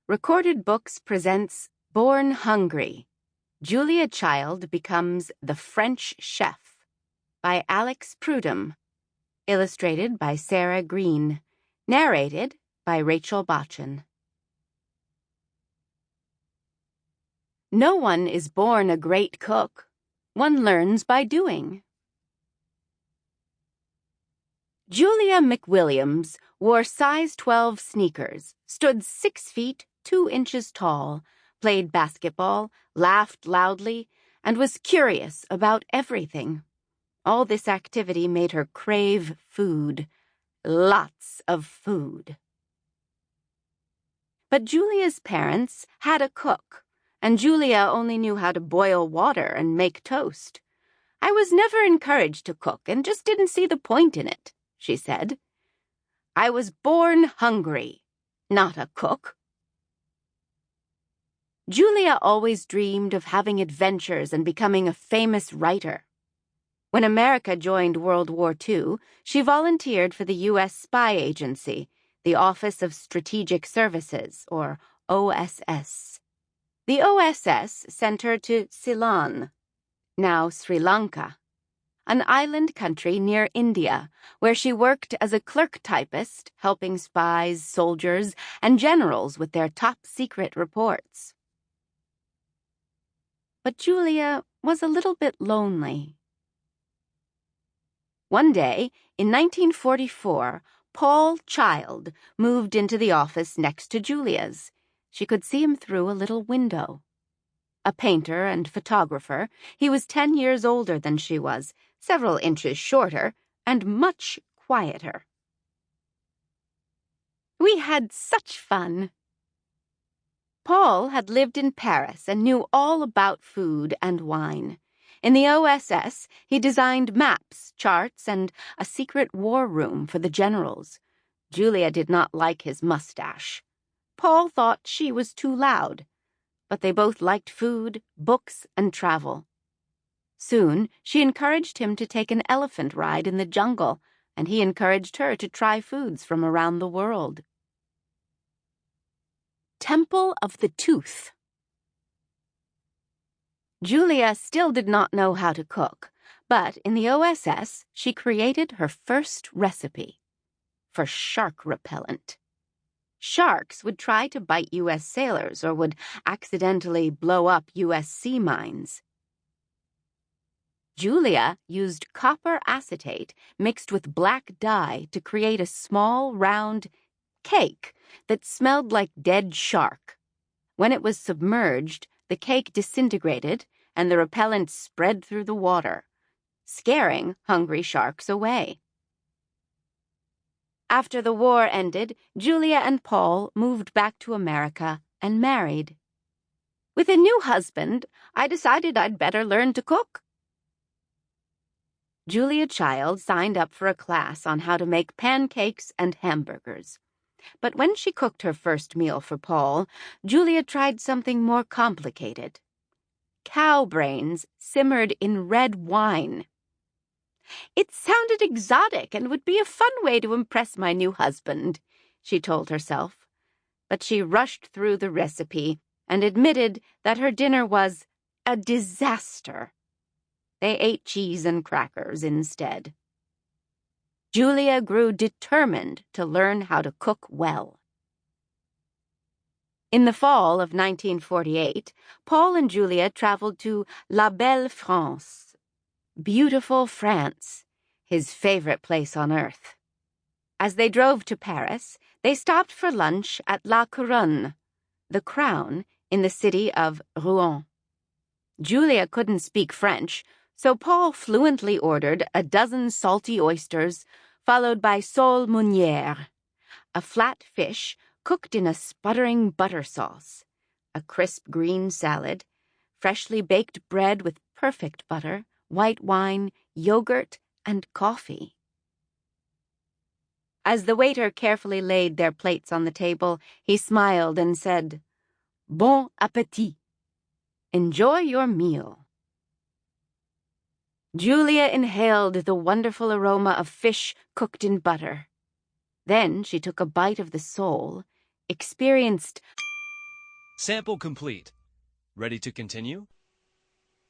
Recorded Books presents Born Hungry. Julia Child becomes the French chef by Alex Prud'homme. Illustrated by Sarah Green. Narrated by Rachel Botchan. No one is born a great cook. One learns by doing. Julia McWilliams wore size 12 sneakers, stood 6 feet 2 inches tall, played basketball, laughed loudly, and was curious about everything. All this activity made her crave food. Lots of food. But Julia's parents had a cook, and Julia only knew how to boil water and make toast. "I was never encouraged to cook and just didn't see the point in it," she said. "I was born hungry, not a cook." Julia always dreamed of having adventures and becoming a famous writer. When America joined World War II, she volunteered for the U.S. spy agency, the Office of Strategic Services, or OSS. The OSS sent her to Ceylon, now Sri Lanka, an island country near India, where she worked as a clerk typist, helping spies, soldiers, and generals with their top-secret reports. But Julia was a little bit lonely. One day, in 1944, Paul Child moved into the office next to Julia's. She could see him through a little window. A painter and photographer, he was 10 years older than she was, several inches shorter, and much quieter. "We had such fun." Paul had lived in Paris and knew all about food and wine. In the OSS, he designed maps, charts, and a secret war room for the generals. Julia did not like his mustache. Paul thought she was too loud. But they both liked food, books, and travel. Soon, she encouraged him to take an elephant ride in the jungle, and he encouraged her to try foods from around the world. Temple of the Tooth. Julia still did not know how to cook, but in the OSS, she created her first recipe for shark repellent. Sharks would try to bite U.S. sailors or would accidentally blow up U.S. sea mines. Julia used copper acetate mixed with black dye to create a small, round cake that smelled like dead shark. When it was submerged, the cake disintegrated and the repellent spread through the water, scaring hungry sharks away. After the war ended, Julia and Paul moved back to America and married. "With a new husband, I decided I'd better learn to cook." Julia Child signed up for a class on how to make pancakes and hamburgers. But when she cooked her first meal for Paul, Julia tried something more complicated. Cow brains simmered in red wine. "It sounded exotic and would be a fun way to impress my new husband," she told herself. But she rushed through the recipe and admitted that her dinner was a disaster. They ate cheese and crackers instead. Julia grew determined to learn how to cook well. In the fall of 1948, Paul and Julia traveled to La Belle France, beautiful France, his favorite place on earth. As they drove to Paris, they stopped for lunch at La Couronne, the Crown, in the city of Rouen. Julia couldn't speak French, so Paul fluently ordered a dozen salty oysters, followed by sole meunière, a flat fish cooked in a sputtering butter sauce, a crisp green salad, freshly baked bread with perfect butter, white wine, yogurt, and coffee. As the waiter carefully laid their plates on the table, he smiled and said, "Bon appétit. Enjoy your meal." Julia inhaled the wonderful aroma of fish cooked in butter. Then she took a bite of the sole, experienced Sample complete. Ready to continue?